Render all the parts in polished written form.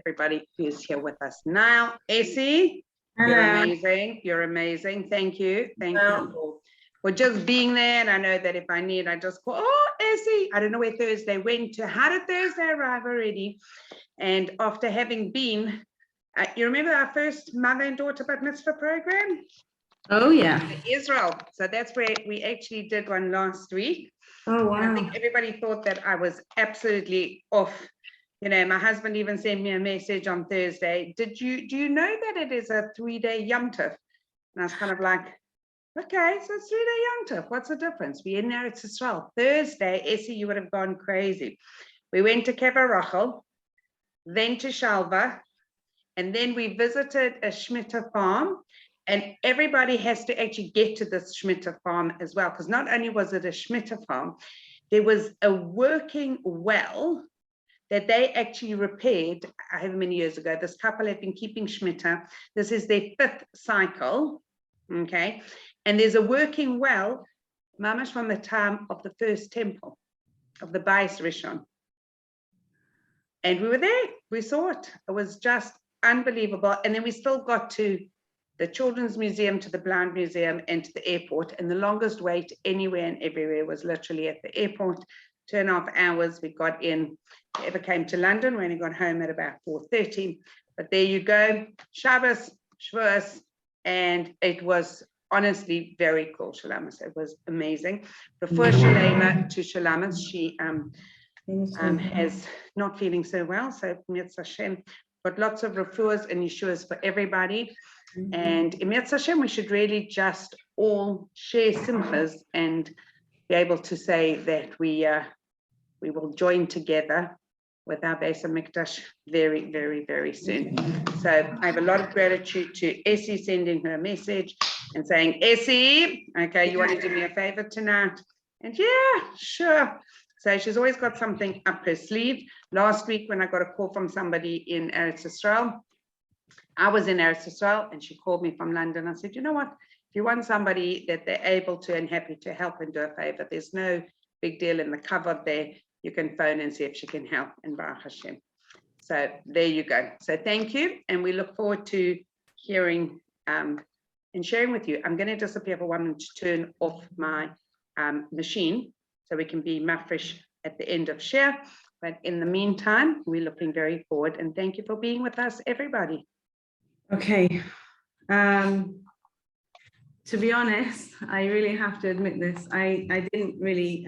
everybody who's here with us now. Essie, you're amazing. You're amazing. Thank you. Thank you for just being there. And I know that if I need, I just call, oh, Essie, I don't know where Thursday went to. How did Thursday arrive already? And after having been, you remember our first mother and daughter bat mitzvah program? Oh, yeah. Israel. So that's where we actually did one last week. Oh, wow. I think everybody thought that I was absolutely off. You know, my husband even sent me a message on Thursday. Do you know that it is a 3-day Yom Tov? And I was kind of like, okay, so it's 3-day Yom Tov. What's the difference? We're in there, it's Israel. Thursday, Essie, you would have gone crazy. We went to Kever Rachel, then to Shalva, and then we visited a Shemitah farm. And everybody has to actually get to this Shemitah farm as well, because not only was it a Shemitah farm, there was a working well that they actually repaired however many years ago. This couple had been keeping Shemitah. This is their 5th cycle, okay? And there's a working well, mamash, from the time of the first temple, of the Bais Rishon. And we were there, we saw it. It was just unbelievable. And then we still got to the Children's Museum, to the Blind Museum, and to the airport. And the longest wait anywhere and everywhere was literally at the airport. 2.5 hours we got in. If we ever came to London, we only got home at about 4:30. But there you go, Shabbos, Shavuos, and it was honestly very cool, Shalamas. It was amazing. Before Shalema to Shalamas, she has not feeling so well, so Mirz Hashem, but lots of refuahs and yeshuas for everybody. And in Mirz Hashem, we should really just all share simchas and be able to say that we will join together with our Beis HaMikdash very, very, very soon. So I have a lot of gratitude to Essie sending her a message and saying, Essie, okay, you want to do me a favor tonight? And yeah, sure. So she's always got something up her sleeve. Last week when I got a call from somebody in Eretz Yisrael, I was in Eretz Yisrael and she called me from London. I said, you know what? If you want somebody that they're able to and happy to help and do a favor, there's no big deal in the cover there. You can phone and see if she can help, and Baruch Hashem. So there you go. So thank you. And we look forward to hearing and sharing with you. I'm going to disappear for 1 minute to turn off my machine so we can be mafresh at the end of share. But in the meantime, we're looking very forward, and thank you for being with us, everybody. Okay. To be honest, I really have to admit this. I didn't really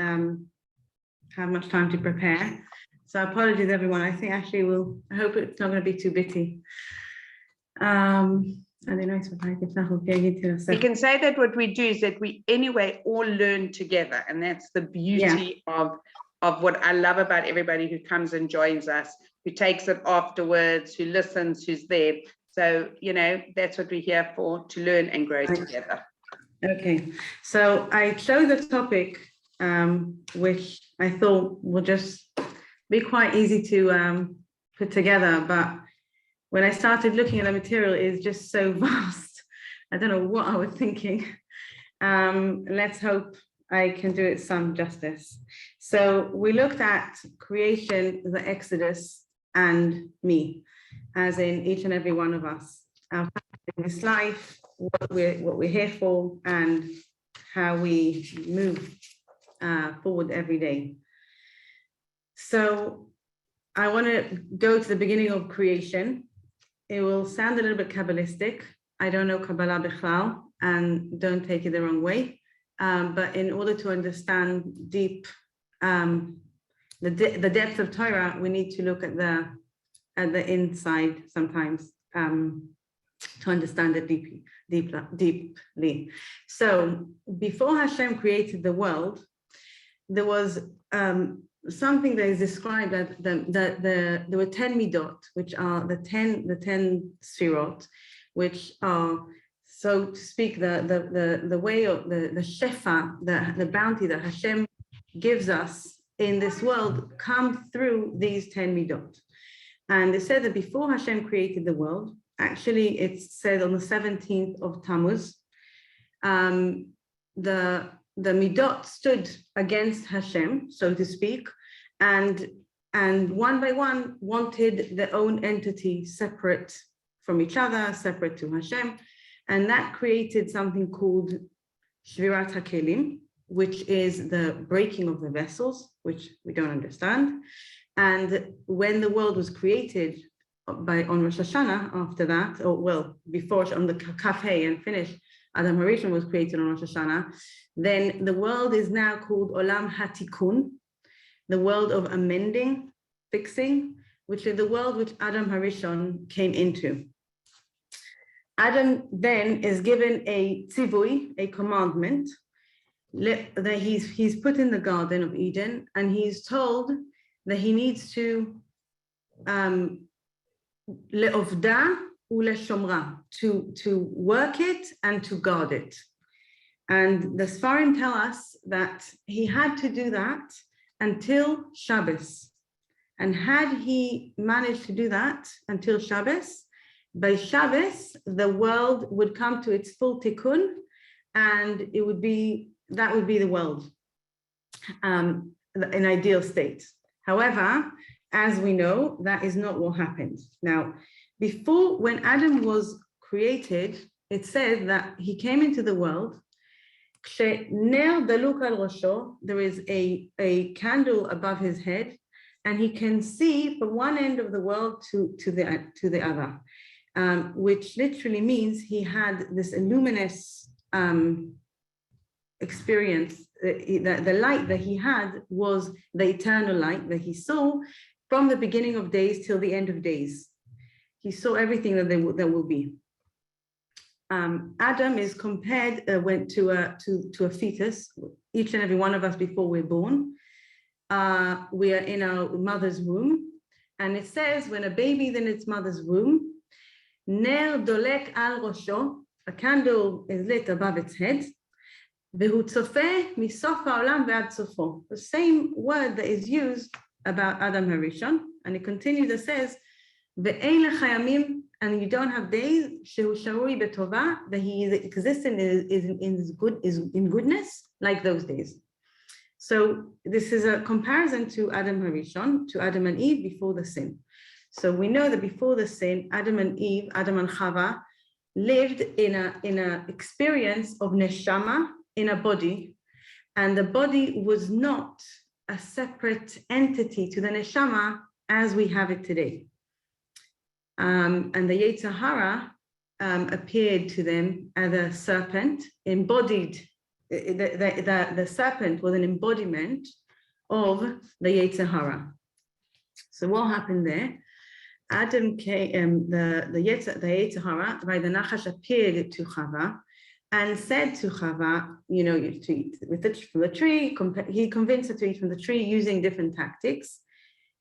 have much time to prepare. So apologies, everyone. I think actually I hope it's not going to be too bitty. We can say that what we do is that we anyway all learn together, and that's the beauty of what I love about everybody who comes and joins us, who takes it afterwards, who listens, who's there. So, you know, that's what we're here for, to learn and grow together. Okay, so I chose a topic which I thought would just be quite easy to put together, but when I started looking at the material, it's just so vast. I don't know what I was thinking. Let's hope I can do it some justice. So we looked at creation, the Exodus, and me, as in each and every one of us, our in this life, what we're here for, and how we move forward every day. So I want to go to the beginning of creation. It will sound a little bit Kabbalistic. I don't know Kabbalah Bichlal, and don't take it the wrong way. But in order to understand deep, the depth of Torah, we need to look at the inside sometimes to understand it deeply. So before Hashem created the world, there was something that is described as there were 10 midot, which are the 10 sfirot, which are, so to speak, the way of the shefa, the bounty that Hashem gives us in this world, come through these 10 midot. And it said that before Hashem created the world, actually it's said on the 17th of Tammuz, the midot stood against Hashem, so to speak, and and one by one wanted their own entity separate from each other, separate to Hashem. And that created something called Shvirat HaKelim, which is the breaking of the vessels, which we don't understand. And when the world was created on Rosh Hashanah, after that, or well, before on the Kaf Hey and finished, Adam HaRishon was created on Rosh Hashanah, then the world is now called Olam HaTikun, the world of amending, fixing, which is the world which Adam HaRishon came into. Adam then is given a tzivui, a commandment, that he's put in the Garden of Eden, and he's told that he needs to le'ovda u'leshomra, to work it and to guard it. And the Sfarim tell us that he had to do that until Shabbos. And had he managed to do that until Shabbos, by Shabbos, the world would come to its full tikkun, and that would be the world, an ideal state. However, as we know, that is not what happened. Now, before, when Adam was created, it says that he came into the world. There is a candle above his head, and he can see from one end of the world to the other. Which literally means he had this luminous experience. The light that he had was the eternal light that he saw from the beginning of days till the end of days. He saw everything that there will be. Adam is compared to a fetus. Each and every one of us before we're born, we are in our mother's womb, and it says when a baby is in its mother's womb, Ner dolek al rosho, a candle is lit above its head. Vehu tzofeh misof ha'olam ve'ad sofo. The same word that is used about Adam HaRishon, and it continues. It says, ve'ein lecha yamim, and you don't have days. Shehu sharui betova, that he is existing is in goodness like those days. So this is a comparison to Adam HaRishon, to Adam and Eve before the sin. So we know that before the sin, Adam and Eve, Adam and Chava, lived in a experience of neshama, in a body, and the body was not a separate entity to the neshama as we have it today. And the Yetzer Hara appeared to them as a serpent, embodied. The serpent was an embodiment of the Yetzer Hara. So what happened there? Adam came, the Yetzer Hara, by the Nachash, appeared to Chava and said to Chava, you know, you to eat from the tree. He convinced her to eat from the tree using different tactics.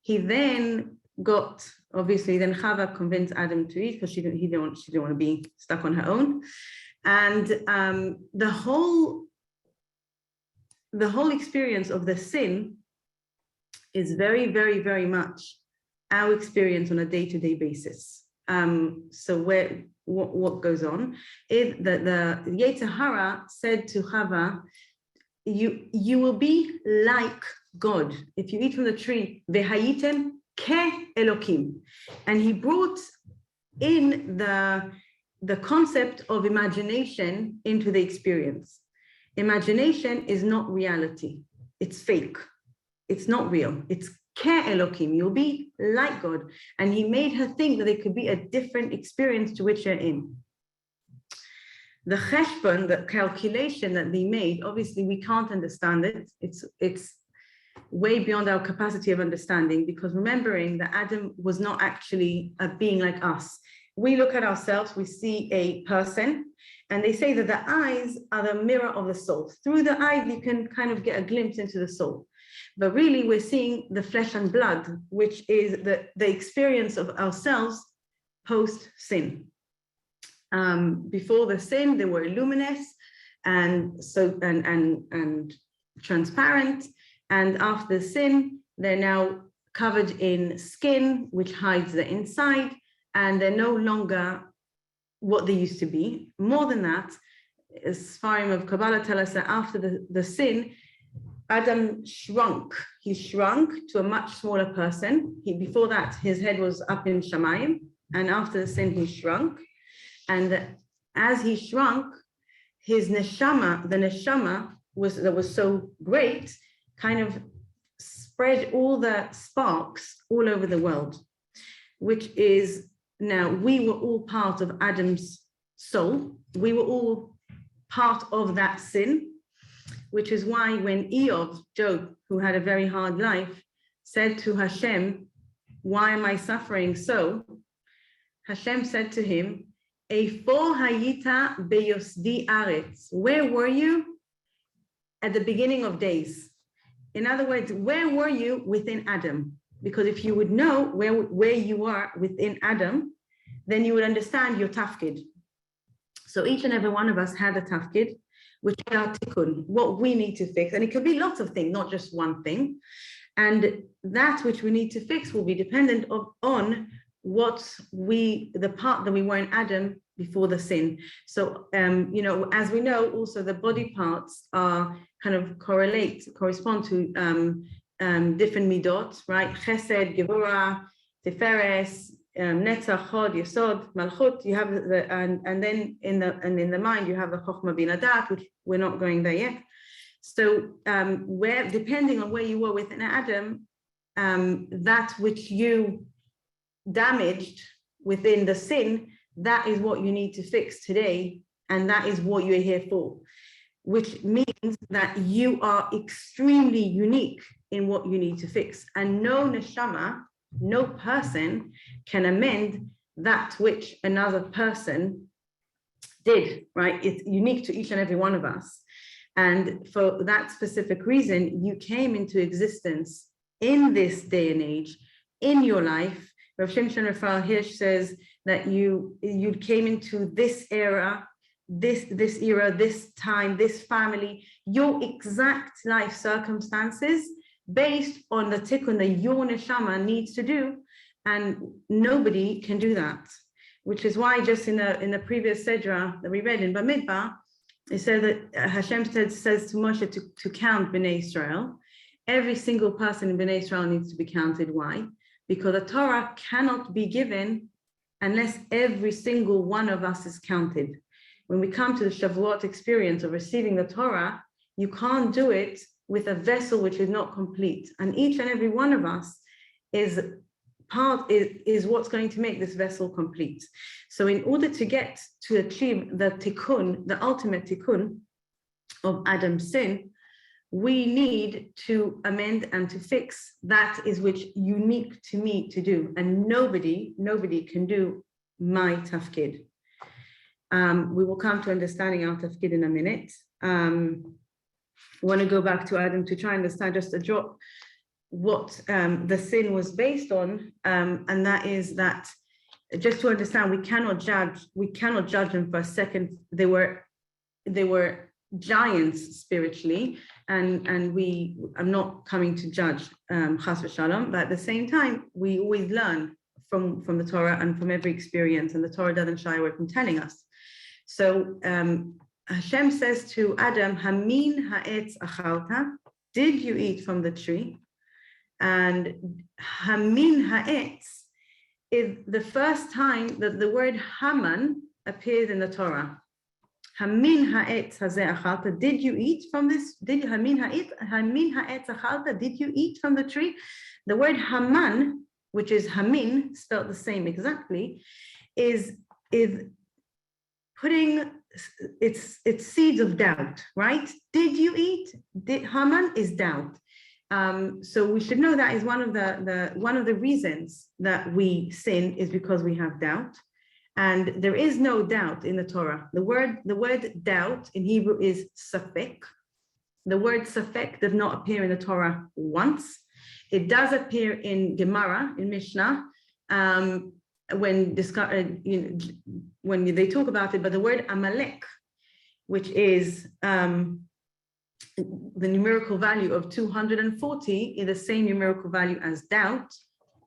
He then got, obviously, then Chava convinced Adam to eat because she didn't want to be stuck on her own. And the whole experience of the sin is very, very, very much our experience on a day-to-day basis. So what goes on is that the Yetzer Hara said to Chava, you will be like God if you eat from the tree. Vehayitem ke Elokim, and he brought in the concept of imagination into the experience. Imagination is not reality; it's fake. It's not real. It's Ke Elokim, you'll be like God. And he made her think that it could be a different experience to which you're in. The cheshbon, the calculation that they made, obviously we can't understand it. It's way beyond our capacity of understanding, because remembering that Adam was not actually a being like us. We look at ourselves, we see a person, and they say that the eyes are the mirror of the soul. Through the eyes, you can kind of get a glimpse into the soul. But really, we're seeing the flesh and blood, which is the experience of ourselves post-sin. Before the sin, they were luminous and transparent. And after the sin, they're now covered in skin, which hides the inside, and they're no longer what they used to be. More than that, as Sfarim of Kabbalah tell us that after the sin, Adam shrunk. He shrunk to a much smaller person. Before that, his head was up in Shamayim, and after the sin, he shrunk. And as he shrunk, his neshama, the neshama that was so great, kind of spread all the sparks all over the world, which is now we were all part of Adam's soul. We were all part of that sin, which is why when Job, who had a very hard life, said to Hashem, why am I suffering so? Hashem said to him, Eifor hayita beyosdi aretz. Where were you at the beginning of days? In other words, where were you within Adam? Because if you would know where you are within Adam, then you would understand your tafkid. So each and every one of us had a tafkid, which is our tikkun, what we need to fix. And it could be lots of things, not just one thing. And that which we need to fix will be dependent on the part that we were in Adam before the sin. So, as we know, also the body parts are kind of correspond to different midot, right? Chesed, Gevurah, Tiferes, Netzach, Chod, Yesod, Malchut. You have and then in the mind you have the Chochmah Bin Adat, which we're not going there yet. So, where depending on where you were within Adam, that which you damaged within the sin, that is what you need to fix today, and that is what you're here for, which means that you are extremely unique in what you need to fix, and no neshama, no person can amend that which another person did, right? It's unique to each and every one of us, and for that specific reason, you came into existence in this day and age, in your life. Rav Shimshon Raphael Hirsch says that you came into this era, this era, this time, this family, your exact life circumstances based on the tikkun that your neshama needs to do, and nobody can do that. Which is why just in the previous Sedra that we read in Bamidbar, it said that Hashem says to Moshe to count Bnei Israel. Every single person in Bnei Israel needs to be counted. Why? Because the Torah cannot be given unless every single one of us is counted. When we come to the Shavuot experience of receiving the Torah, you can't do it with a vessel which is not complete. And each and every one of us is what's going to make this vessel complete. So in order to achieve the tikkun, the ultimate tikkun of Adam's sin, we need to amend and to fix that is which unique to me to do, and nobody can do my tafkid. We will come to understanding our tafkid in a minute. I want to go back to Adam to try and understand just a drop what the sin was based on, and that is that just to understand we cannot judge them for a second. They were giants spiritually, and I'm not coming to judge chas v'shalom, but at the same time we always learn from the Torah and from every experience, and the Torah doesn't shy away from telling us. So Hashem says to Adam, Hamin ha'etz achalta, did you eat from the tree? And Hamin ha'etz is the first time that the word Haman appears in the Torah. Hamin ha'etz hazeh achalta, did you eat from this? Hamin ha'etz achalta, did you eat from the tree? The word Haman, which is Hamin, spelled the same exactly, is putting its seeds of doubt, right? Did you eat? Haman is doubt. So we should know that is one of the reasons that we sin is because we have doubt. And there is no doubt in the Torah. The word doubt in Hebrew is safek. The word safek does not appear in the Torah once. It does appear in Gemara, in Mishnah, when they talk about it, but the word Amalek, which is the numerical value of 240, is the same numerical value as doubt,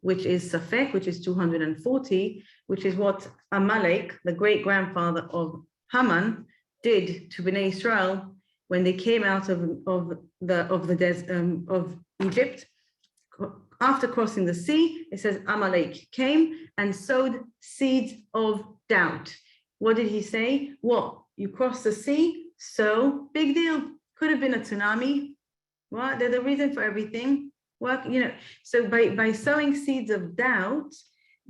which is Safek, which is 240, which is what Amalek, the great grandfather of Haman, did to Bnei Israel when they came out of Egypt, after crossing the sea, it says Amalek came and sowed seeds of doubt. What did he say? What? You cross the sea, so big deal. Could have been a tsunami. What? They're the reason for everything. What? You know. So by sowing seeds of doubt,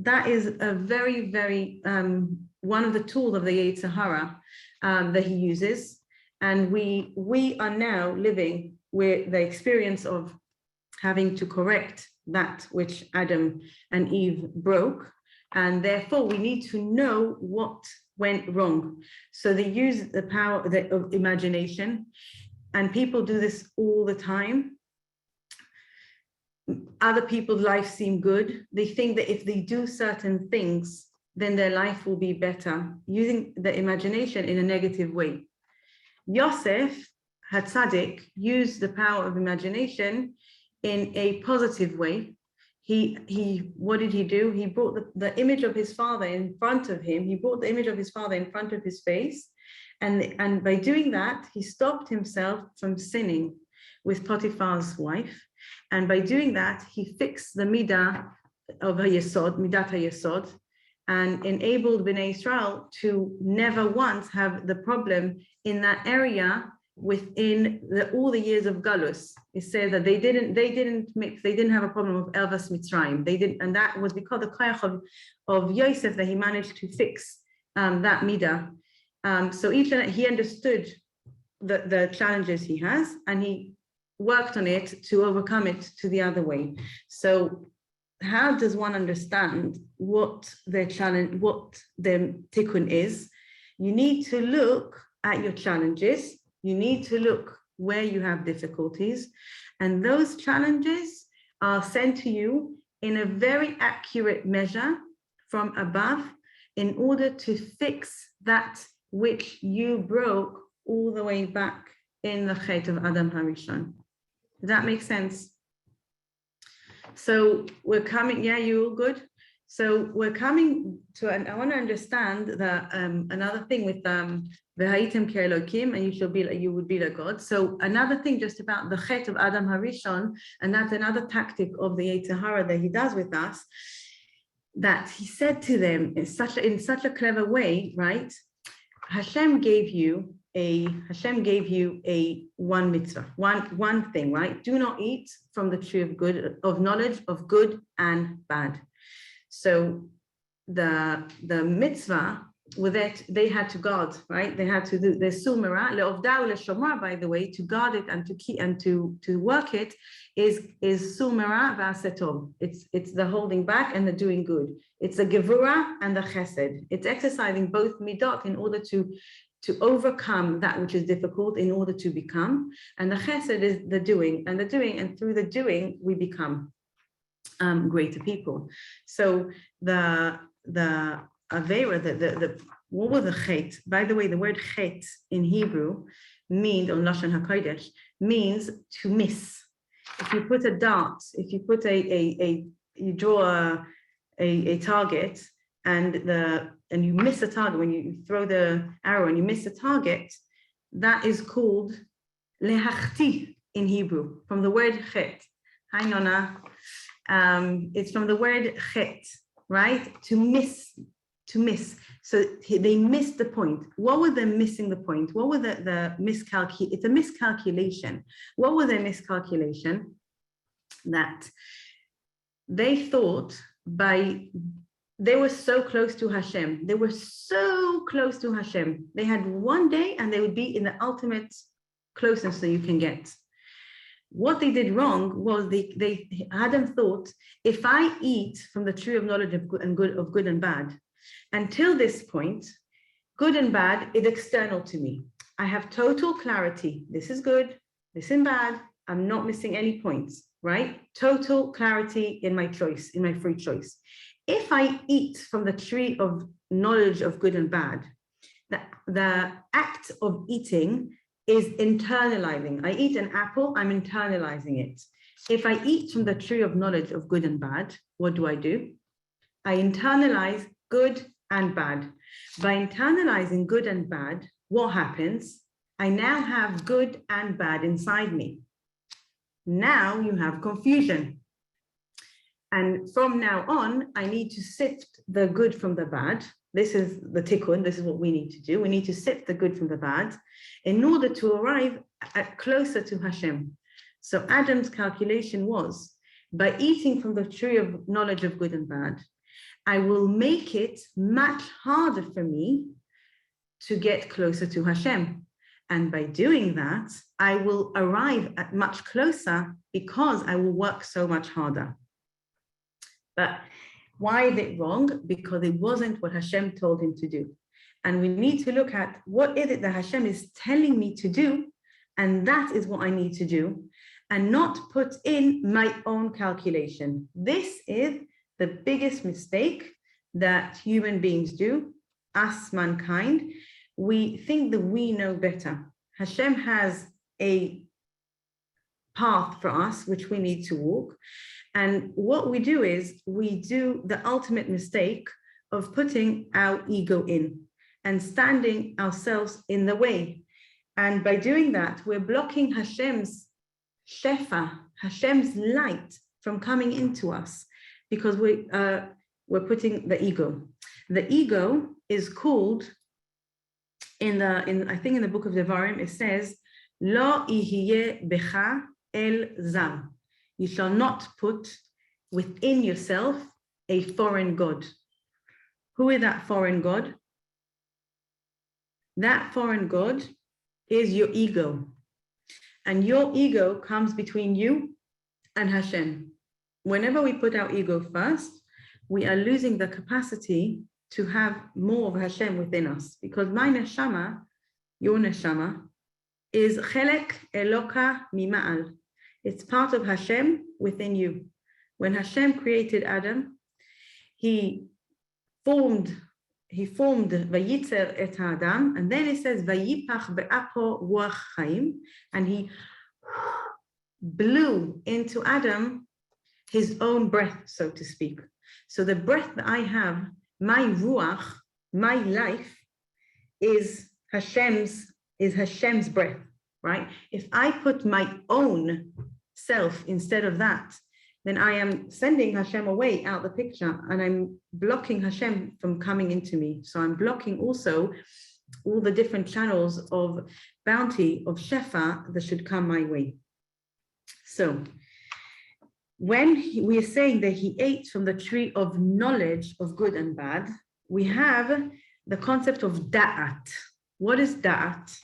that is a very, very one of the tools of the Yetzer Hara that he uses. And we are now living with the experience of having to correct that which Adam and Eve broke. And therefore, we need to know what went wrong. So they use the power of imagination, and people do this all the time. Other people's lives seem good. They think that if they do certain things, then their life will be better, using the imagination in a negative way. Yosef HaTzadik used the power of imagination in a positive way. What did he do? He brought the image of his father in front of him. He brought the image of his father in front of his face. And by doing that, he stopped himself from sinning with Potiphar's wife. And by doing that, he fixed the midah of Hayesod, midat Hayesod, and enabled Bnei Israel to never once have the problem in that area within all the years of Galus. It said that they didn't have a problem of Elvas Mitzrayim. They didn't, and that was because the koyach of Yosef that he managed to fix that midah. So he understood the challenges he has, and he worked on it to overcome it to the other way. So how does one understand what their challenge, what their tikkun is? You need to look at your challenges. You need to look where you have difficulties, and those challenges are sent to you in a very accurate measure from above in order to fix that which you broke all the way back in the Chet of Adam HaRishon. Does that make sense? So we're coming, yeah, you all good? So we're coming to, and I want to understand that another thing with V'haitem ke'elokim, and you would be like God. So another thing just about the Chet of Adam HaRishon, and that's another tactic of the Yetzer Hara that he does with us, that he said to them in such a clever way, right? Hashem gave you a one mitzvah, one thing, right? Do not eat from the tree of knowledge of good and bad. So the mitzvah with it, they had to guard, right? They had to do the sumera, le'ovda le'shomar, by the way, to guard it and to keep and to work it is sumera v'asetov. It's the holding back and the doing good. It's the gevura and the chesed. It's exercising both midot in order to overcome that which is difficult in order to become. And the chesed is the doing, and through the doing we become greater people. So the Avera, what was the chet? By the way, the word chet in Hebrew means, on Lashon HaKodesh, means to miss. If you put a dart, if you put you draw a target and you miss a target, when you throw the arrow and you miss a target, that is called lehachti in Hebrew, from the word chet. Hi, Nona. It's from the word chet, right? To miss. So they missed the point. What were they missing the point? What were the miscalculation? It's a miscalculation. What was their miscalculation? That they thought they were so close to Hashem. They were so close to Hashem. They had one day and they would be in the ultimate closeness that you can get. What they did wrong was Adam thought, if I eat from the tree of knowledge of good and bad, until this point, good and bad is external to me. I have total clarity. This is good, this is bad. I'm not missing any points, right? Total clarity in my choice, in my free choice. If I eat from the tree of knowledge of good and bad, the act of eating is internalizing. I eat an apple, I'm internalizing it. If I eat from the tree of knowledge of good and bad, what do? I internalize good and bad. By internalizing good and bad, what happens? I now have good and bad inside me. Now you have confusion. And from now on, I need to sift the good from the bad. This is the tikkun, this is what we need to do. We need to sift the good from the bad in order to arrive closer to Hashem. So Adam's calculation was, by eating from the tree of knowledge of good and bad, I will make it much harder for me to get closer to Hashem. And by doing that, I will arrive at much closer because I will work so much harder. But why is it wrong? Because it wasn't what Hashem told him to do. And we need to look at what is it that Hashem is telling me to do, and that is what I need to do, and not put in my own calculation. This is the biggest mistake that human beings do, us, mankind. We think that we know better. Hashem has a path for us, which we need to walk. And what we do is we do the ultimate mistake of putting our ego in and standing ourselves in the way. And by doing that, we're blocking Hashem's shefa, Hashem's light from coming into us, because we're putting the ego. The ego is called I think in the book of Devarim, it says, Lo ihiyeh becha el zar. You shall not put within yourself a foreign god. Who is that foreign god? That foreign god is your ego. And your ego comes between you and Hashem. Whenever we put our ego first, we are losing the capacity to have more of Hashem within us, because my neshama, your neshama, is chelek eloka mima'al. It's part of Hashem within you. When Hashem created Adam, he formed vayitzer et Adam, and then it says vayipach be'apo ruach chaim, and he blew into Adam his own breath, so to speak. So the breath that I have, my ruach, my life, is Hashem's breath, right? If I put my own self instead of that, then I am sending Hashem away out the picture, and I'm blocking Hashem from coming into me. So I'm blocking also all the different channels of bounty, of shefa that should come my way. So when we are saying that he ate from the tree of knowledge of good and bad, we have the concept of da'at. What is da'at?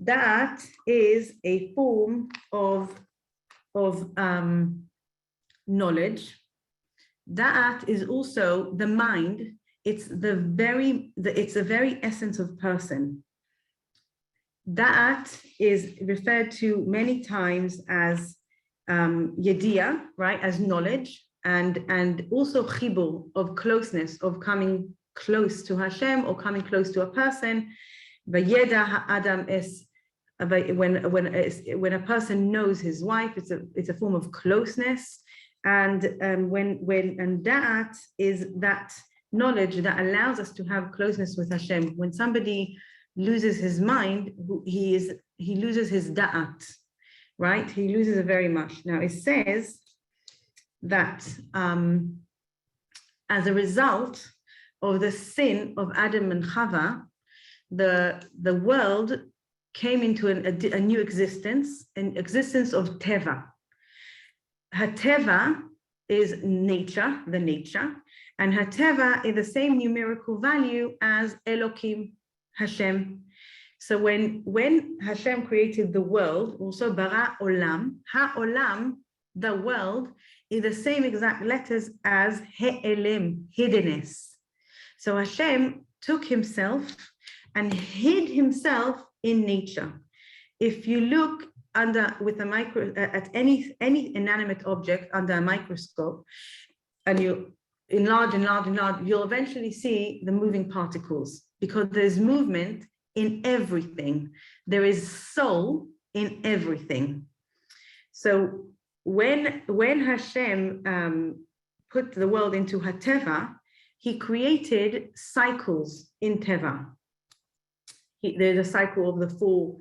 Da'at is a form of knowledge. Da'at is also the mind. It's the very essence of person. Da'at is referred to many times as yediyah, right, as knowledge, and also chibur, of closeness, of coming close to Hashem or coming close to a person. Vayeda ha'adam es, when a person knows his wife, it's a form of closeness, and da'at is that knowledge that allows us to have closeness with Hashem. When somebody loses his mind, he loses his da'at. Right? He loses it very much. Now it says that as a result of the sin of Adam and Chava, the world came into a new existence, an existence of Teva. Hateva is nature, the nature, and Hateva is the same numerical value as Elokim, Hashem. So when Hashem created the world, also bara olam, ha'olam, the world, is the same exact letters as he'elim, hiddenness. So Hashem took himself and hid himself in nature. If you look at any inanimate object under a microscope, and you enlarge, you'll eventually see the moving particles, because there's movement in everything. There is soul in everything. So when Hashem put the world into Hateva, he created cycles in Teva. there's a cycle of the four,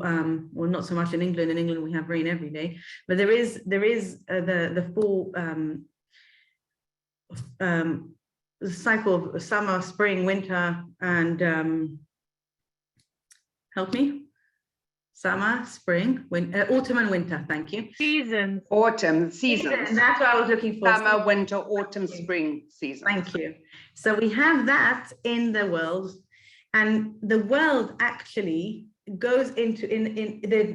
well, not so much in England. In England, we have rain every day, but there is the four the cycle of summer, spring, winter, and help me. Summer, spring, autumn, and winter. Thank you. Seasons. Autumn, seasons. That's what I was looking for. Summer, winter, autumn, spring, season. Thank you. So we have that in the world, and the world actually goes into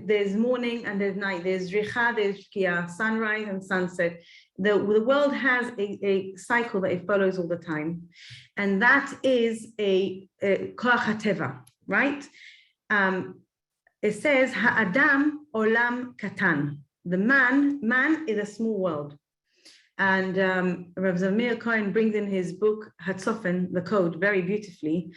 there's morning and there's night. There's richa, there's shkia, sunrise and sunset. The world has a cycle that it follows all the time, and that is a koach hateva, right? It says ha'adam olam katan. The man is a small world. And Rav Zamir Cohen brings in his book Hatzofen, the Code, very beautifully,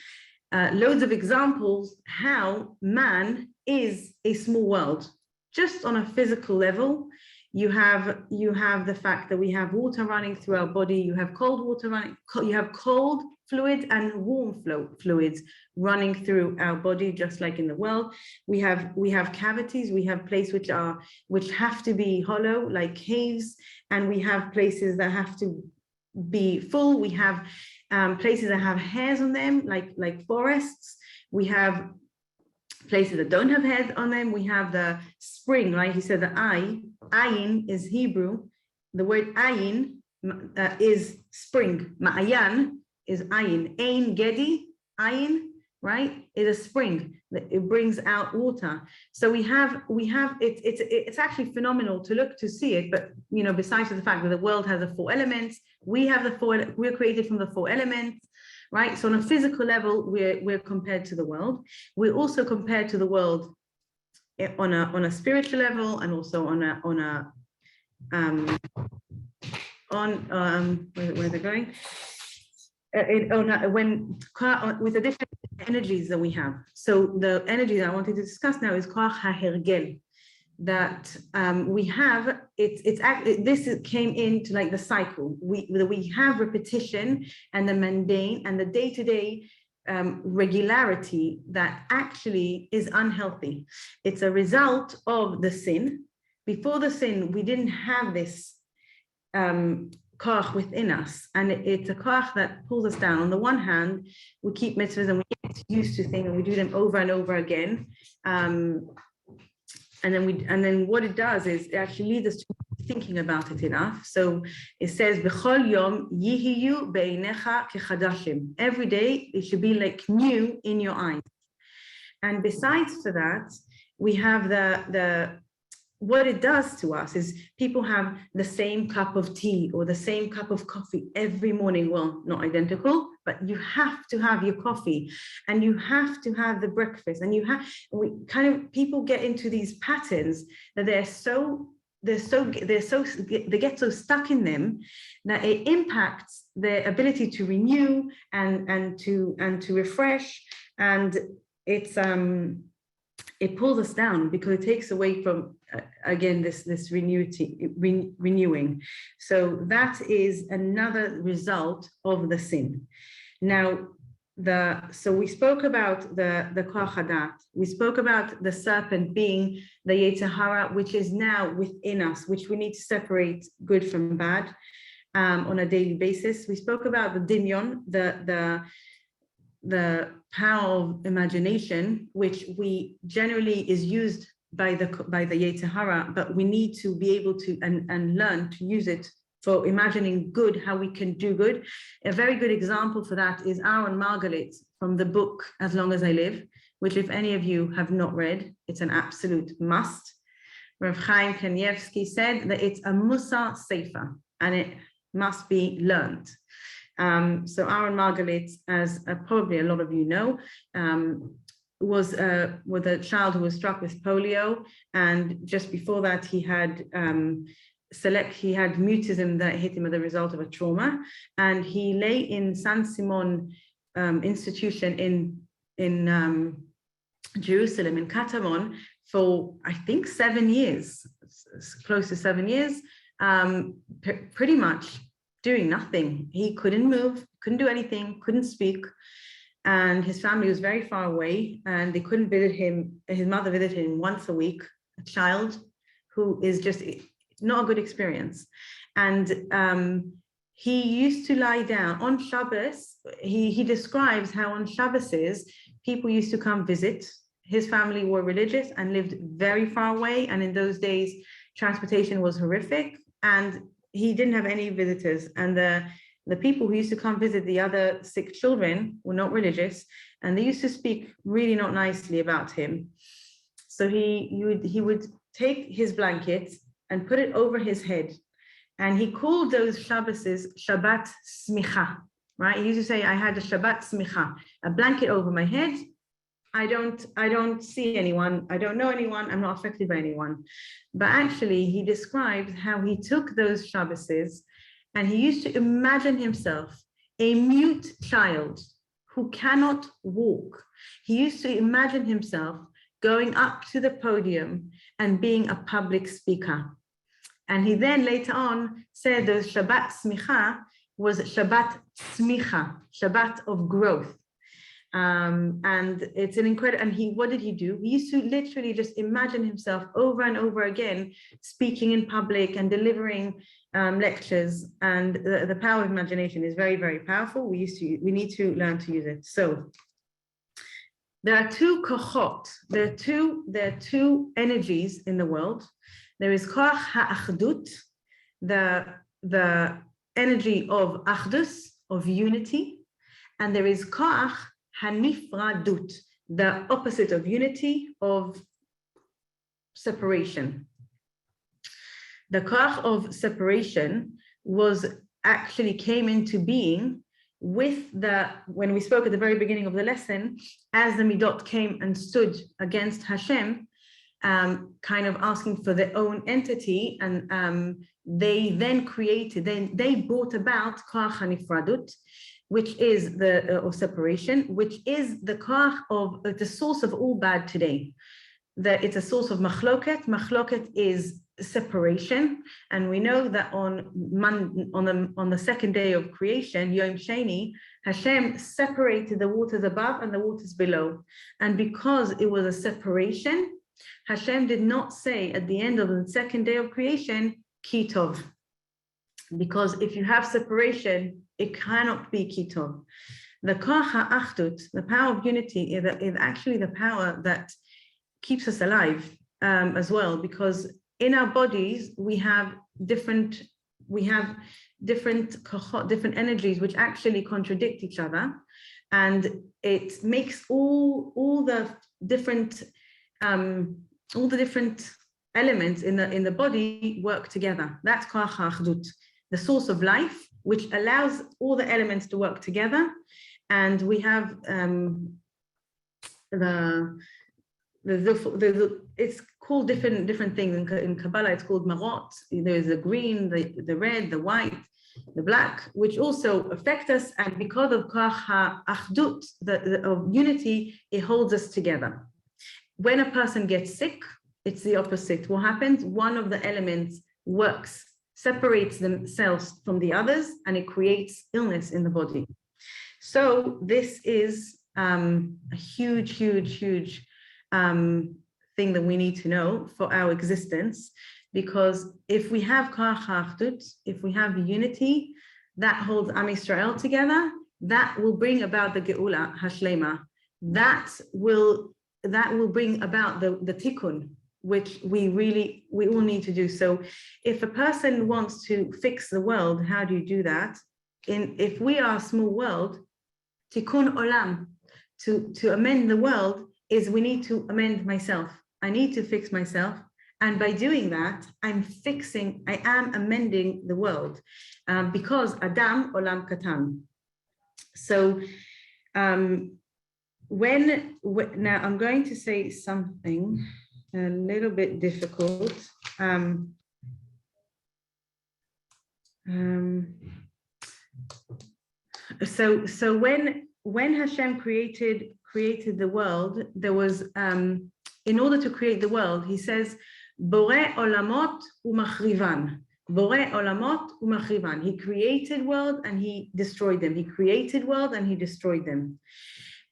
loads of examples how man is a small world. Just on a physical level, you have the fact that we have water running through our body, you have cold water running, you have cold fluids and warm fluids running through our body, just like in the world. We have cavities, we have places which have to be hollow, like caves, and we have places that have to be full. We have places that have hairs on them, like forests. We have places that don't have hairs on them. We have the spring, right? He said the ayin is Hebrew. The word ayin is spring. Ma'ayan is ayin. Ein gedi, ayin, right? Is a spring that it brings out water. So we have it's actually phenomenal to see it. But besides the fact that the world has the four elements, we're created from the four elements, right? So on a physical level, we're compared to the world. We're also compared to the world on a spiritual level, and also where's it going? With the different energies that we have. So the energy that I wanted to discuss now is koach hahergel, that we have. This came into like the cycle. We have repetition and the mundane and the day-to-day regularity that actually is unhealthy. It's a result of the sin. Before the sin, we didn't have this koach within us, and it's a koach that pulls us down. On the one hand, we keep mitzvahs and we get used to things and we do them over and over again, and then what it does is it actually leads us to thinking about it enough. So it says b'chol yom yihiyu be'inecha kechadashim. Every day it should be like new in your eyes. And besides to that, we have the what it does to us is people have the same cup of tea or the same cup of coffee every morning. Well, not identical, but you have to have your coffee and you have to have the breakfast, and people get into these patterns that they get so stuck in them that it impacts their ability to renew and to refresh, and it pulls us down because it takes away from again this renewing. So that is another result of the sin. Now so we spoke about the koach hadat. We spoke about the serpent being the Yetzer Hara, which is now within us, which we need to separate good from bad on a daily basis. We spoke about the dinyon, the power of imagination, which we generally is used by the Yetzer Hara, but we need to be able to and learn to use it for imagining good, how we can do good. A very good example for that is Aaron Margalit from the book As Long as I Live, which if any of you have not read, it's an absolute must. Rav Chaim Kanievsky said that it's a Musa Sefer and it must be learned. So Aaron Margalit, as probably a lot of you know, was with a child who was struck with polio, and just before that he had mutism that hit him as a result of a trauma, and he lay in San Simon institution in Jerusalem, in Katamon, for I think 7 years, close to 7 years, pretty much doing nothing. He couldn't move, couldn't do anything, couldn't speak. and his family was very far away, and they couldn't visit him. His mother visited him once a week, a child who is just not a good experience. And he used to lie down on Shabbos. He describes how on Shabbos people used to come visit. His family were religious and lived very far away, and in those days transportation was horrific, and he didn't have any visitors. And the people who used to come visit the other sick children were not religious, and they used to speak really not nicely about him. So he would take his blanket and put it over his head, and he called those Shabboses Shabbat Smicha, right? He used to say, I had a Shabbat Smicha, a blanket over my head. I don't see anyone, I don't know anyone, I'm not affected by anyone. But actually, he describes how he took those Shabboses and he used to imagine himself a mute child who cannot walk. He used to imagine himself going up to the podium and being a public speaker. And he then later on said the Shabbat Smicha was Shabbat Smicha, Shabbat of growth. And it's an incredible, and what did he do? He used to literally just imagine himself over and over again, speaking in public and delivering lectures. And the power of imagination is very, very powerful. We need to learn to use it. So there are two kochot, there are two energies in the world. There is koach ha'achdut, the energy of achdus, of unity, and there is koach hanifradut, the opposite of unity, of separation. The koach of separation came into being with when we spoke at the very beginning of the lesson, as the midot came and stood against Hashem, kind of asking for their own entity, and they then they brought about koach hanifradut, which is of separation, which is the koach of the source of all bad today. That it's a source of machloket. Machloket is separation, and we know that on the second day of creation, Yom Sheni, Hashem separated the waters above and the waters below, and because it was a separation, Hashem did not say at the end of the second day of creation, Ki Tov, because if you have separation, it cannot be Ki Tov. The koach ha'achdut, the power of unity, is actually the power that keeps us alive as well, because in our bodies we have different different energies which actually contradict each other, and it makes all the different elements in the body work together. That's koach ha'achdut, the source of life, which allows all the elements to work together. And we have it's called different things in Kabbalah. It's called marot. There is the green, the red, the white, the black, which also affect us. And because of koach ha'achdut, of unity, it holds us together. When a person gets sick, it's the opposite. What happens? One of the elements separates themselves from the others, and it creates illness in the body. So this is a huge thing that we need to know for our existence, because if we have koach ha'achdut, if we have unity that holds Am Yisrael together, that will bring about the geula hashlema. That will bring about the tikkun, which we all need to do. So if a person wants to fix the world, how do you do that? If we are a small world, tikkun olam, to amend the world, is we need to amend myself. I need to fix myself. And by doing that, I am amending the world, because Adam olam katan. So now I'm going to say something a little bit difficult. So when Hashem created the world, there was in order to create the world, he says, Borei olamot umachrivan. Borei olamot umachrivan. He created world and he destroyed them. He created world and he destroyed them.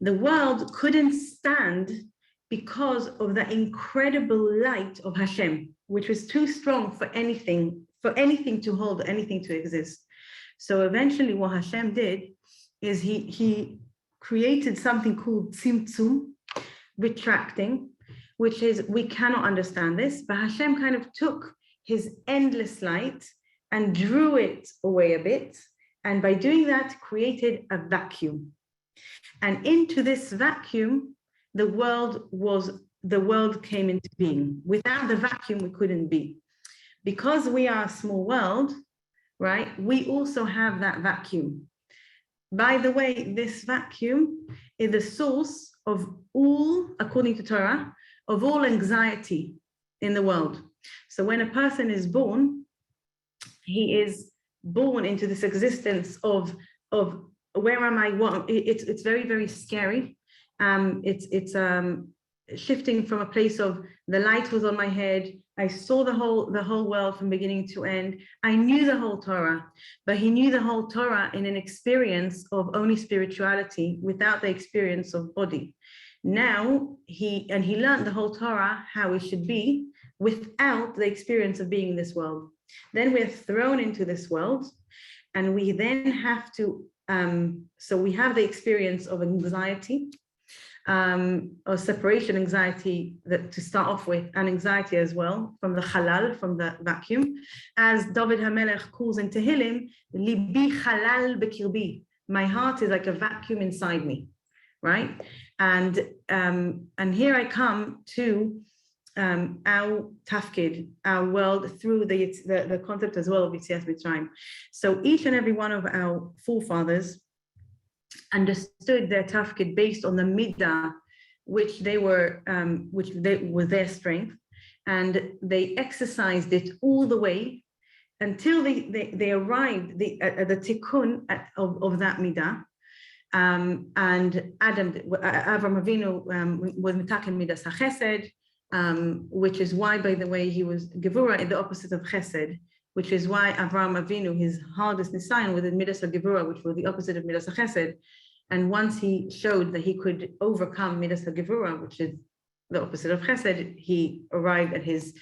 The world couldn't stand because of the incredible light of Hashem, which was too strong for anything to hold, anything to exist. So eventually what Hashem did is he created something called tzimtzum, retracting, which is, we cannot understand this, but Hashem kind of took his endless light and drew it away a bit. And by doing that, created a vacuum. And into this vacuum, the world came into being. Without the vacuum, we couldn't be. Because we are a small world, right? We also have that vacuum. By the way, this vacuum is the source of all, according to Torah, of all anxiety in the world. So when a person is born, he is born into this existence of where am I? What? It's very, very scary. It's shifting from a place of the light was on my head. I saw the whole world from beginning to end. I knew the whole Torah, but he knew the whole Torah in an experience of only spirituality without the experience of body. Now he learned the whole Torah how it should be without the experience of being in this world. Then we're thrown into this world, and we then have to. So we have the experience of anxiety, or separation anxiety, that to start off with, and anxiety as well from the halal, from the vacuum, as David HaMelech calls in Tehillim, libi halal bekirbi. My heart is like a vacuum inside me, right? And here I come to our tafkid, our world, through the concept as well of Yetzias Mitzrayim. So each and every one of our forefathers understood their tafkid based on the midah, which was their strength, and they exercised it all the way until they arrived at the tikkun of that midah. And Avram Avinu was mitaken midas hachesed, which is why, by the way, he was Gevurah in the opposite of Chesed, which is why Avraham Avinu, his hardest nisayon, was in Midas HaGevurah, which was the opposite of Midas HaChesed. And once he showed that he could overcome Midas HaGevurah, which is the opposite of Chesed, he arrived at his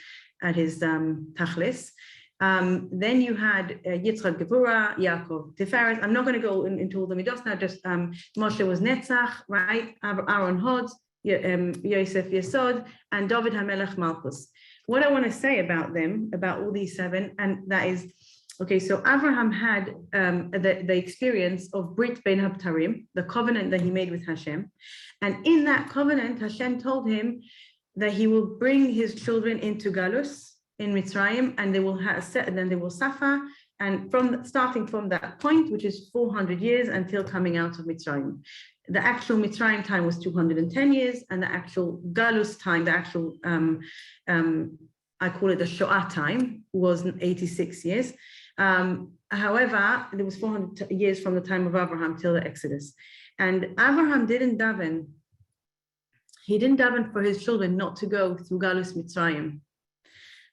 Tachlis. Then you had Yitzchak Gevurah, Yaakov Tiferet. I'm not going to go into all the midos now, just Moshe was Netzach, right? Aaron Hod, Yosef Yesod, and David HaMelech Malchus. What I want to say about them, about all these seven, and that is, okay, so Abraham had the experience of Brit Ben Habtarim, the covenant that he made with Hashem. And in that covenant, Hashem told him that he will bring his children into Galus in Mitzrayim, and they will then they will suffer. And starting from that point, which is 400 years until coming out of Mitzrayim. The actual Mitzrayim time was 210 years, and the actual Galus time, the actual, I call it the Shoah time, was 86 years. However, there was 400 years from the time of Abraham till the Exodus. And Abraham didn't daven. He didn't daven for his children not to go through Galus Mitzrayim,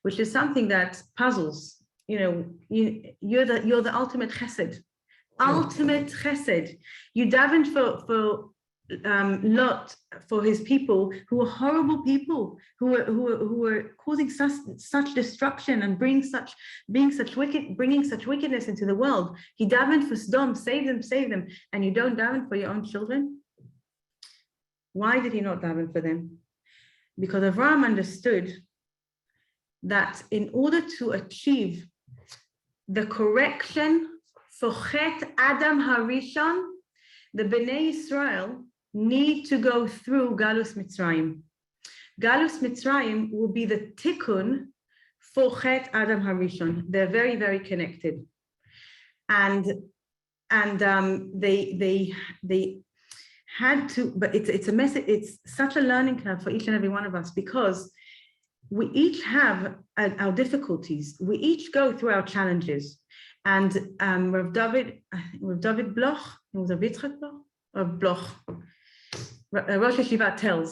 which is something that puzzles. You know, you're the ultimate chesed. Ultimate chesed. You davened for Lot, for his people who were horrible people, who were causing such destruction and bringing such wickedness into the world. He davened for Sodom, save them, and you don't daven for your own children. Why did he not daven for them? Because Avraham understood that in order to achieve the correction for Chet Adam Harishon, the Bnei Israel need to go through Galus Mitzrayim. Galus Mitzrayim will be the tikkun for Chet Adam Harishon. They're very, very connected, and they had to. But it's a message. It's such a learning curve for each and every one of us, because we each have our difficulties. We each go through our challenges. And Rav David Bloch, was it Yitzchak Bloch or Bloch? Rosh Yeshiva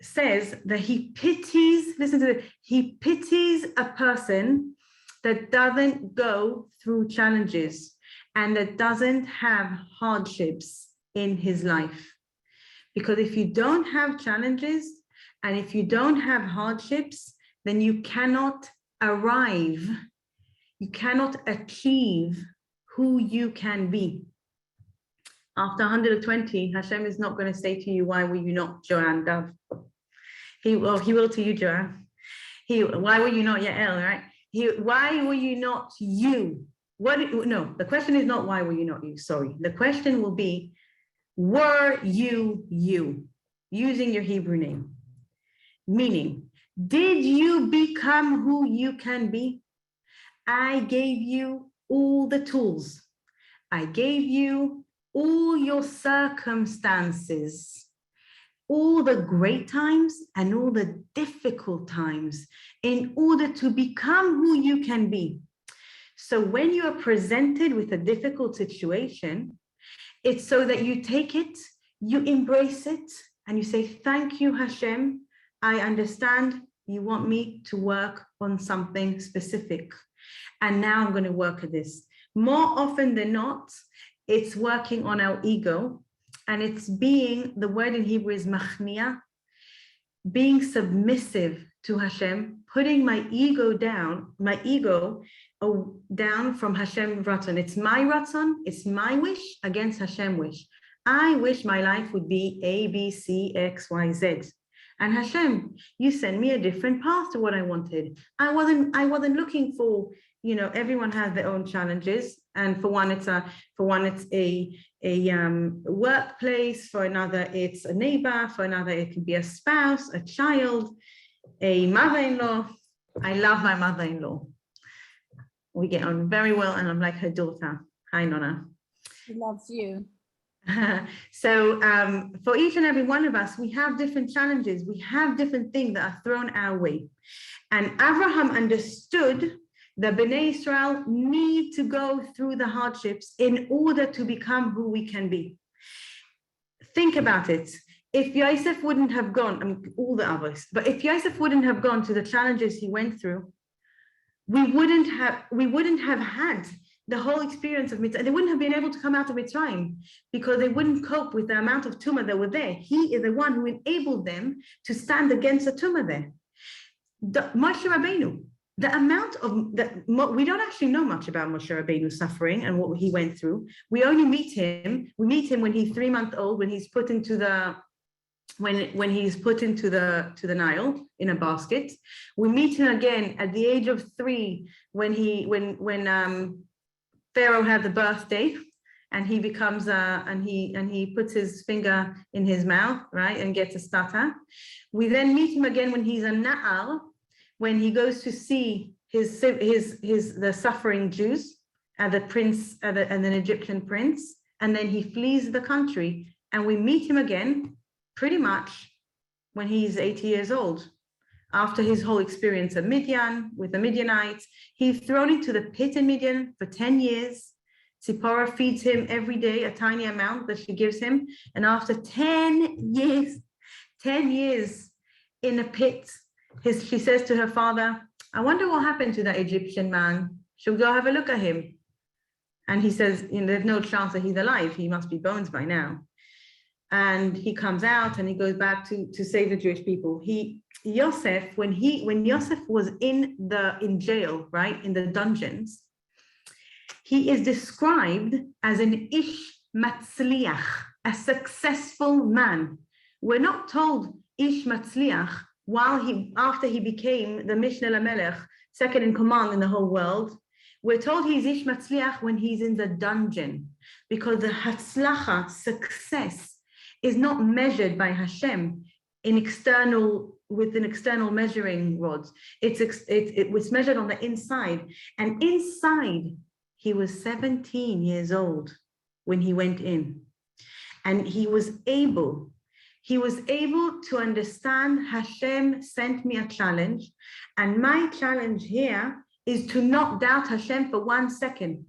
says that he pities, listen to this, he pities a person that doesn't go through challenges and that doesn't have hardships in his life. Because if you don't have challenges and if you don't have hardships, then you cannot arrive, you cannot achieve who you can be. After 120, Hashem is not going to say to you, why were you not Joanne Dove? He will to you, Joanne. Why were you not Yael, right? Why were you not you? No, the question is not why were you not you, sorry. The question will be, were you you? Using your Hebrew name. Meaning, did you become who you can be? I gave you all the tools. I gave you all your circumstances, all the great times and all the difficult times in order to become who you can be. So when you are presented with a difficult situation, it's so that you take it, you embrace it, and you say, thank you, Hashem. I understand you want me to work on something specific. And now I'm going to work at this. More often than not, it's working on our ego, and it's being, the word in Hebrew is machnia, being submissive to Hashem, putting my ego down from Hashem Ratzon. It's my Ratzon, it's my wish against Hashem wish. I wish my life would be A, B, C, X, Y, Z. And Hashem, you sent me a different path to what I wanted. I wasn't looking for, everyone has their own challenges. And for one, it's a workplace. For another, it's a neighbor. For another, it can be a spouse, a child, a mother-in-law. I love my mother-in-law. We get on very well, and I'm like her daughter. Hi, Nonna. She loves you. So for each and every one of us, we have different challenges. We have different things that are thrown our way. And Abraham understood that Bnei Israel need to go through the hardships in order to become who we can be. Think about it. If Yosef wouldn't have gone, all the others, but if Yosef wouldn't have gone to the challenges he went through, we wouldn't have had the whole experience of Mitzrayim. They wouldn't have been able to come out of Mitzrayim because they wouldn't cope with the amount of tumah that were there. He is the one who enabled them to stand against the tumah there. Moshe Rabbeinu, the amount of we don't actually know much about Moshe Rabbeinu's suffering and what he went through. We only meet him. We meet him when he's 3 months old, when he's put into the the Nile in a basket. We meet him again at the age of 3 when Pharaoh had the birthday, and he becomes and he puts his finger in his mouth, right, and gets a stutter. We then meet him again when he's a Na'al, when he goes to see the suffering Jews, and the prince and an Egyptian prince, and then he flees the country, and we meet him again pretty much when he's 80 years old. After his whole experience at Midian with the Midianites, he's thrown into the pit in Midian for 10 years. Zipporah feeds him every day a tiny amount that she gives him. And after 10 years in a pit, she says to her father, I wonder what happened to that Egyptian man. Should we go have a look at him? And he says, there's no chance that he's alive. He must be bones by now. And he comes out and he goes back to save the Jewish people. Yosef, when Yosef was in jail, right, in the dungeons, he is described as an ish matzliach, a successful man. We're not told ish matzliach after he became the Mishneh LaMelech, second in command in the whole world. We're told he's ish matzliach when he's in the dungeon, because the hatzlacha, success, is not measured by Hashem with an external measuring rods. It was measured on the inside. And inside, he was 17 years old when he went in. And he was able to understand Hashem sent me a challenge. And my challenge here is to not doubt Hashem for 1 second.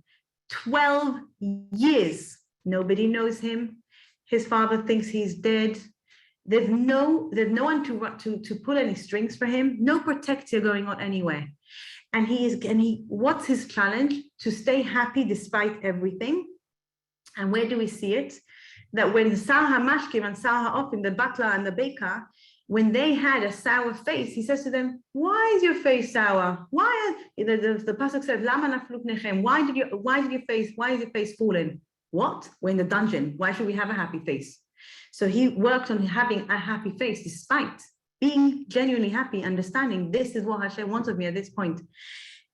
12 years. Nobody knows him. His father thinks he's dead. There's no one to pull any strings for him. No protector going on anywhere. And what's his challenge? To stay happy despite everything. And where do we see it? that when Sar HaMashkim and Sar HaOfim, the butler and the baker, when they had a sour face, he says to them, why is your face sour? The pasuk said, Lama naflu pnechem? Why is your face fallen? What? We're in the dungeon. Why should we have a happy face? So he worked on having a happy face despite being genuinely happy, understanding this is what Hashem wants of me at this point.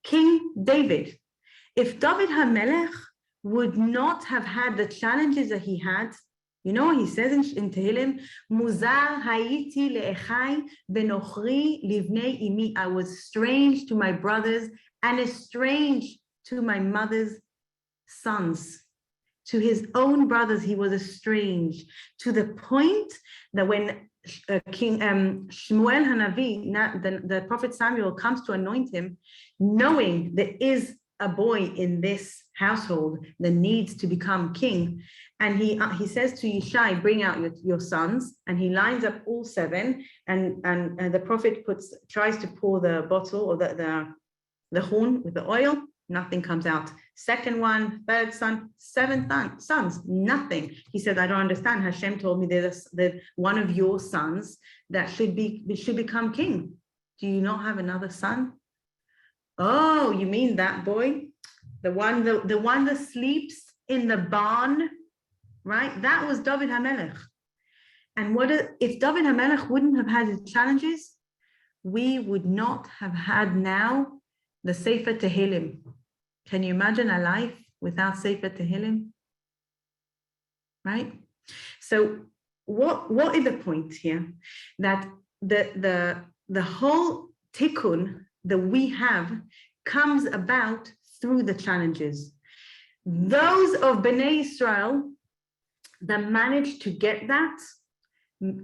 King David, if David HaMelech would not have had the challenges that he had, you know, he says in Tehillim, Muzar hayiti le'echai benochri livnei imi. I was strange to my brothers and estranged to my mother's sons. To his own brothers, he was estranged, to the point that when King Shmuel Hanavi, the prophet Samuel, comes to anoint him, knowing there is a boy in this household that needs to become king, and he says to Yishai, bring out your sons, and he lines up all 7, and the prophet tries to pour the bottle or the horn with the oil. Nothing comes out. Second one, third son, 7th sons, nothing. He said, I don't understand. Hashem told me that one of your sons that should become king. Do you not have another son? Oh, you mean that boy? The one that sleeps in the barn, right? That was David HaMelech. And if David HaMelech wouldn't have had his challenges, we would not have had now the Sefer Tehillim. Can you imagine a life without Sefer Tehillim? Right? So what is the point here? That the whole tikkun that we have comes about through the challenges. Those of Bnei Israel that managed to get that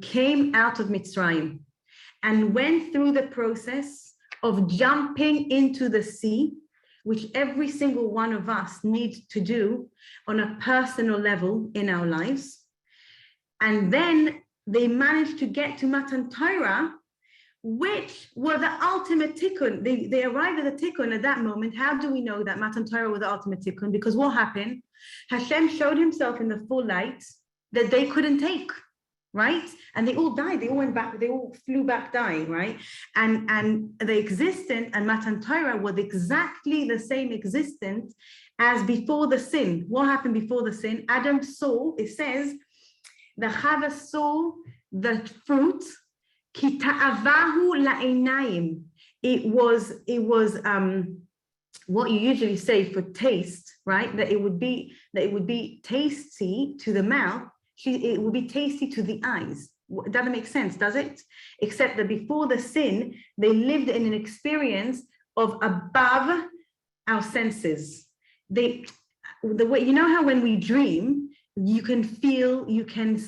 came out of Mitzrayim and went through the process of jumping into the sea, which every single one of us needs to do on a personal level in our lives. And then they managed to get to Matan Torah, which were the ultimate tikkun. They arrived at the tikkun at that moment. How do we know that Matan Torah was the ultimate tikkun? Because what happened? Hashem showed himself in the full light that they couldn't take, right? And they all died. They all went back. They all flew back dying, right? And the existence and Matan Torah was exactly the same existence as before the sin. What happened before the sin? Adam saw, it says, the Chava saw the fruit, ki ta'avahu la'einayim. It was what you usually say for taste, right? That it would be tasty to the mouth. It would be tasty to the eyes. It doesn't make sense, does it? Except that before the sin, they lived in an experience of above our senses. The way, you know how when we dream, you can feel, you can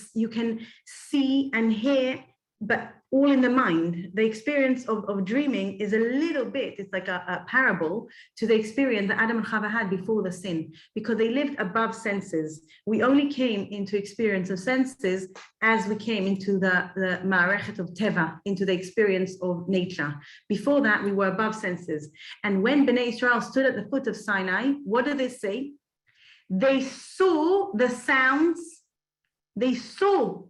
see and hear, but all in the mind. The experience of dreaming is a little bit, it's like a parable to the experience that Adam and Chava had before the sin, because they lived above senses. We only came into experience of senses as we came into the ma'arechet of teva, into the experience of nature. Before that, we were above senses. And when Bnei Israel stood at the foot of Sinai, what did they say? They saw the sounds, they saw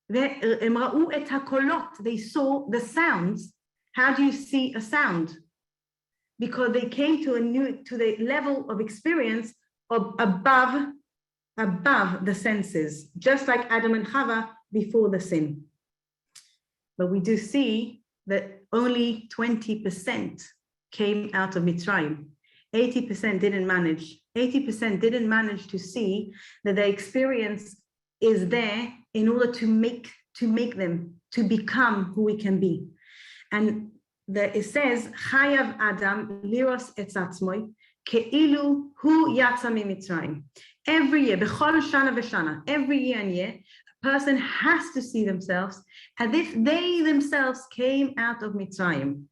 they saw the sounds. How do you see a sound? Because they came to the level of experience of above the senses, just like Adam and Chava before the sin. But we do see that only 20% came out of Mitzrayim. 80% didn't manage. 80% didn't manage to see that the experience is there in order to make them to become who we can be. And it says, Chayav Adam liros etzatzmoi keilu hu yatsa miMitzrayim. Every year, b'chol shana v'shana, every year and year, a person has to see themselves as if they themselves came out of Mitzrayim.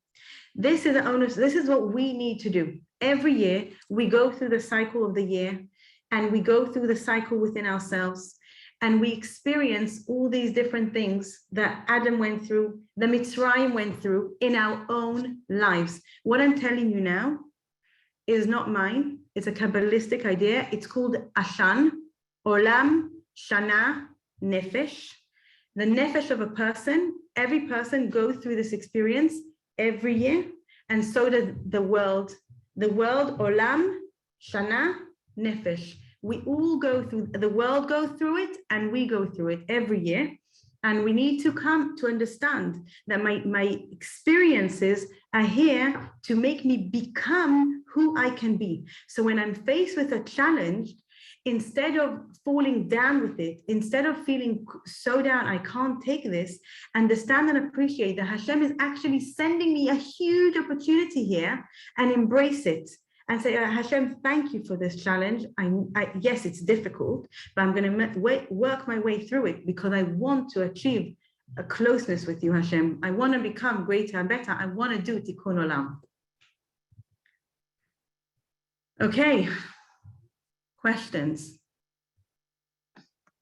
This is the onus. This is what we need to do. Every year, we go through the cycle of the year, and we go through the cycle within ourselves. And we experience all these different things that Adam went through, the Mitzrayim went through in our own lives. What I'm telling you now is not mine. It's a Kabbalistic idea. It's called Ashan, Olam shana, nefesh. The nefesh of a person, every person goes through this experience every year, and so does the world. The world, olam, shana, nefesh. We all go through, the world goes through it, and we go through it every year. And we need to come to understand that my experiences are here to make me become who I can be. So when I'm faced with a challenge, instead of falling down with it, instead of feeling so down, I can't take this, understand and appreciate that Hashem is actually sending me a huge opportunity here, and embrace it. And say, Hashem, thank you for this challenge. Yes, it's difficult, but I'm going to work my way through it because I want to achieve a closeness with you, Hashem. I want to become greater and better. I want to do tikkun olam. Okay. Questions?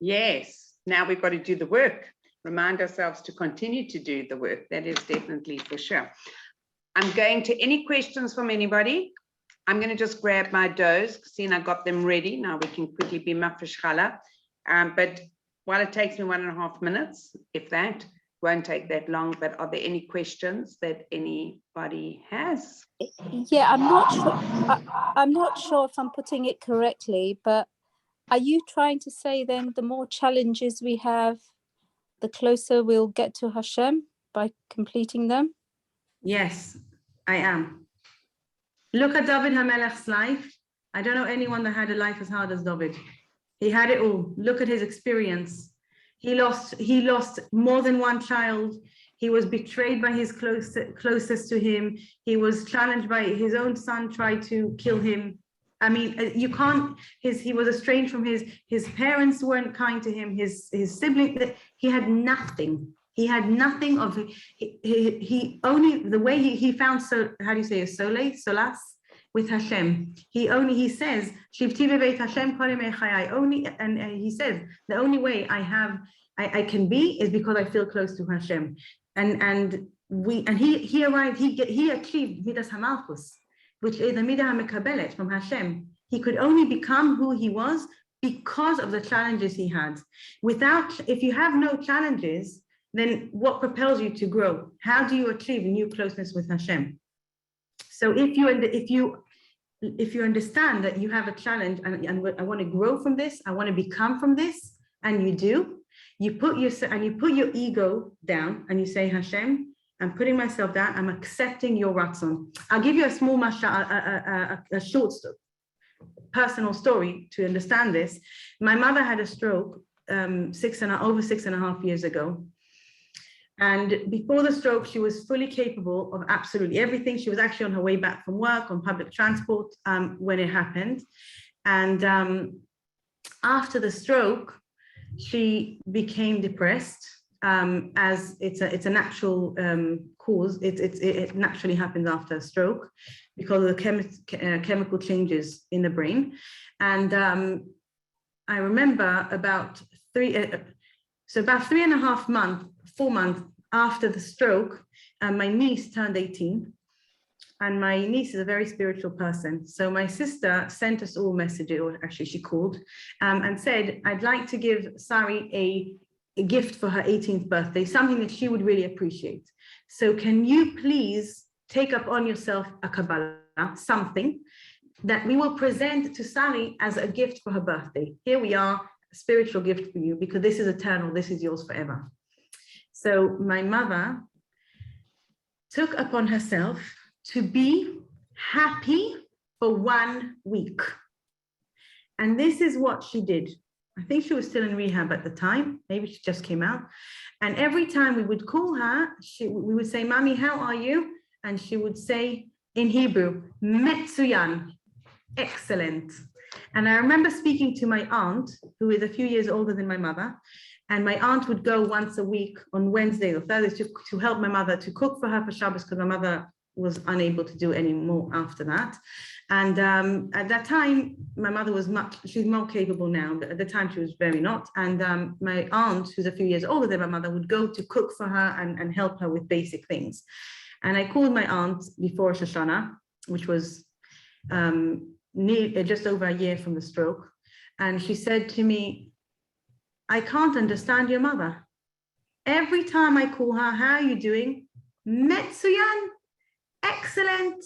Yes. Now we've got to do the work. Remind ourselves to continue to do the work. That is definitely for sure. I'm going to any questions from anybody. I'm going to just grab my doughs, seeing I got them ready. Now we can quickly be mafresh challah. But while it takes me 1.5 minutes, if that, won't take that long. But are there any questions that anybody has? Yeah, I'm not sure. I'm not sure if I'm putting it correctly, but are you trying to say then the more challenges we have, the closer we'll get to Hashem by completing them? Yes, I am. Look at David HaMelech's life. I don't know anyone that had a life as hard as David. He had it all. Look at his experience. He lost more than one child. He was betrayed by his closest to him. He was challenged by his own son, tried to kill him. I mean, you can't, he was estranged from his parents weren't kind to him, his siblings, he had nothing. He had nothing of, he only, the way he found, so how do you say, solace with Hashem. He says, Shivti bebeit Hashem kol yemei chayai, only, and he says, the only way I can be is because I feel close to Hashem. And he arrived, he achieved Midas HaMalchus, which is the Midah HaMekabelet from Hashem. He could only become who he was because of the challenges he had. If you have no challenges, then what propels you to grow? How do you achieve new closeness with Hashem? So if you understand that you have a challenge and I want to grow from this, I want to become from this, and you do, you put your ego down and you say, Hashem, I'm putting myself down, I'm accepting your ratzon. I'll give you a small a short personal story to understand this. My mother had a stroke over 6.5 years ago. And before the stroke, she was fully capable of absolutely everything. She was actually on her way back from work on public transport when it happened. And after the stroke, she became depressed, as it's a natural cause. It naturally happens after a stroke because of the chemical changes in the brain. And I remember about 3.5 months, 4 months after the stroke, my niece turned 18, and my niece is a very spiritual person. So my sister sent us all messages, or actually she called, and said, I'd like to give Sari a gift for her 18th birthday, something that she would really appreciate. So can you please take up on yourself a Kabbalah, something that we will present to Sari as a gift for her birthday. Here we are, a spiritual gift for you, because this is eternal, this is yours forever. So my mother took upon herself to be happy for 1 week. And this is what she did. I think she was still in rehab at the time. Maybe she just came out. And every time we would call her, we would say, Mommy, how are you? And she would say in Hebrew, Metsuyan, excellent. And I remember speaking to my aunt, who is a few years older than my mother, and my aunt would go once a week on Wednesdays or Thursdays to help my mother to cook for her for Shabbos, because my mother was unable to do any more after that. And at that time, my mother was she's more capable now, but at the time she was very not. And my aunt, who's a few years older than my mother, would go to cook for her and help her with basic things. And I called my aunt before Shoshana, which was just over a year from the stroke. And she said to me, I can't understand your mother. Every time I call her, how are you doing? Metsuyan, excellent.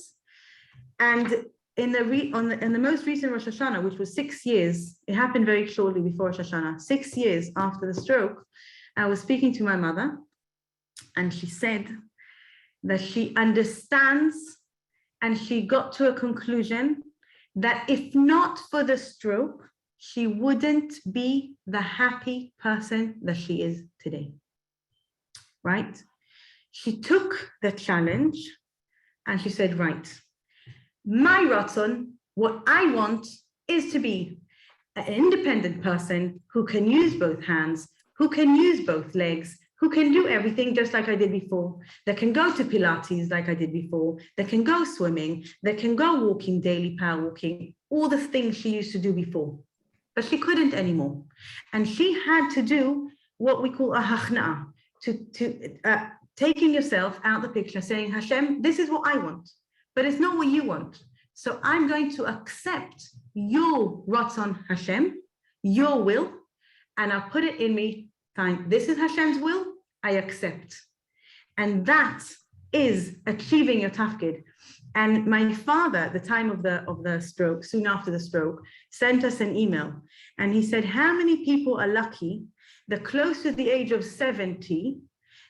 And in the most recent Rosh Hashanah, which was 6 years, it happened very shortly before Rosh Hashanah, 6 years after the stroke, I was speaking to my mother, and she said that she understands, and she got to a conclusion that if not for the stroke, she wouldn't be the happy person that she is today, right? She took the challenge and she said, right, my Ratzon, what I want is to be an independent person who can use both hands, who can use both legs, who can do everything just like I did before, that can go to Pilates like I did before, that can go swimming, that can go walking, daily power walking, all the things she used to do before. But she couldn't anymore. And she had to do what we call a hachna, taking yourself out the picture, saying, Hashem, this is what I want, but it's not what you want. So I'm going to accept your Ratzon Hashem, your will, and I'll put it in me. Fine, this is Hashem's will, I accept. And that is achieving your tafkid. And my father, at the time of the stroke, soon after the stroke, sent us an email. And he said, how many people are lucky that close to the age of 70,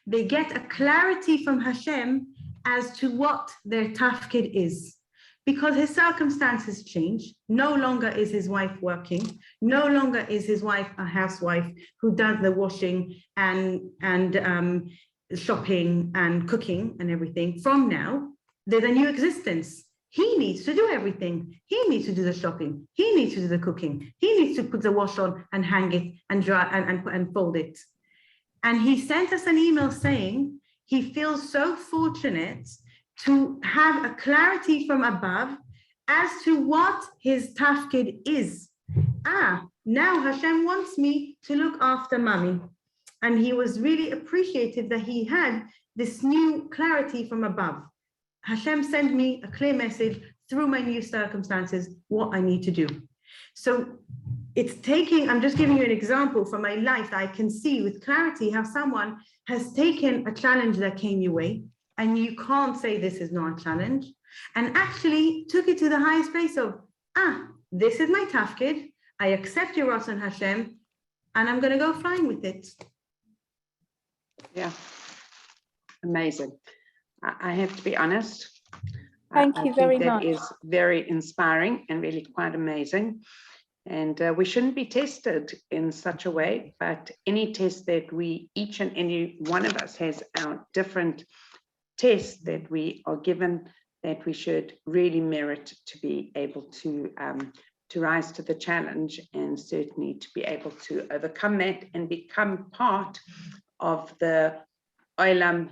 they get a clarity from Hashem as to what their tafkid is. Because his circumstances change. No longer is his wife working. No longer is his wife a housewife who does the washing and shopping and cooking and everything. From now, there's a new existence. He needs to do everything. He needs to do the shopping. He needs to do the cooking. He needs to put the wash on and hang it and dry and fold it. And he sent us an email saying he feels so fortunate to have a clarity from above as to what his tafkid is. Now Hashem wants me to look after mommy. And he was really appreciative that he had this new clarity from above. Hashem sent me a clear message through my new circumstances, what I need to do. So it's taking, I'm just giving you an example from my life. I can see with clarity how someone has taken a challenge that came your way, and you can't say this is not a challenge, and actually took it to the highest place of, this is my tafkid, I accept your Ratzon Hashem, and I'm going to go flying with it. Yeah, amazing. I have to be honest. Thank you very much. That is very inspiring and really quite amazing. And we shouldn't be tested in such a way, but any test that we, each and any one of us has our different tests that we are given, that we should really merit to be able to rise to the challenge, and certainly to be able to overcome that and become part of the olam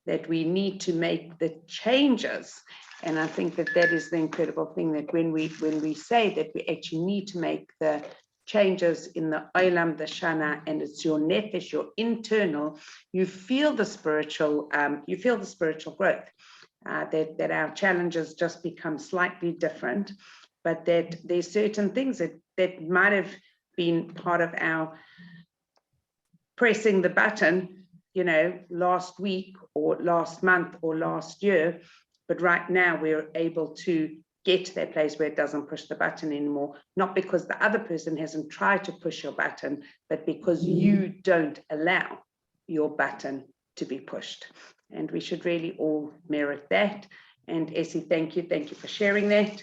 that we need to make the changes. And I think that that is the incredible thing, that when we say that we actually need to make the changes in the olam, the shana, and it's your nefesh, your internal, you feel the spiritual growth, that our challenges just become slightly different, but that there's certain things that might have been part of our pressing the button, last week or last month or last year, but right now we're able to get to that place where it doesn't push the button anymore, not because the other person hasn't tried to push your button, but because you don't allow your button to be pushed. And we should really all merit that. And Essie, thank you for sharing that.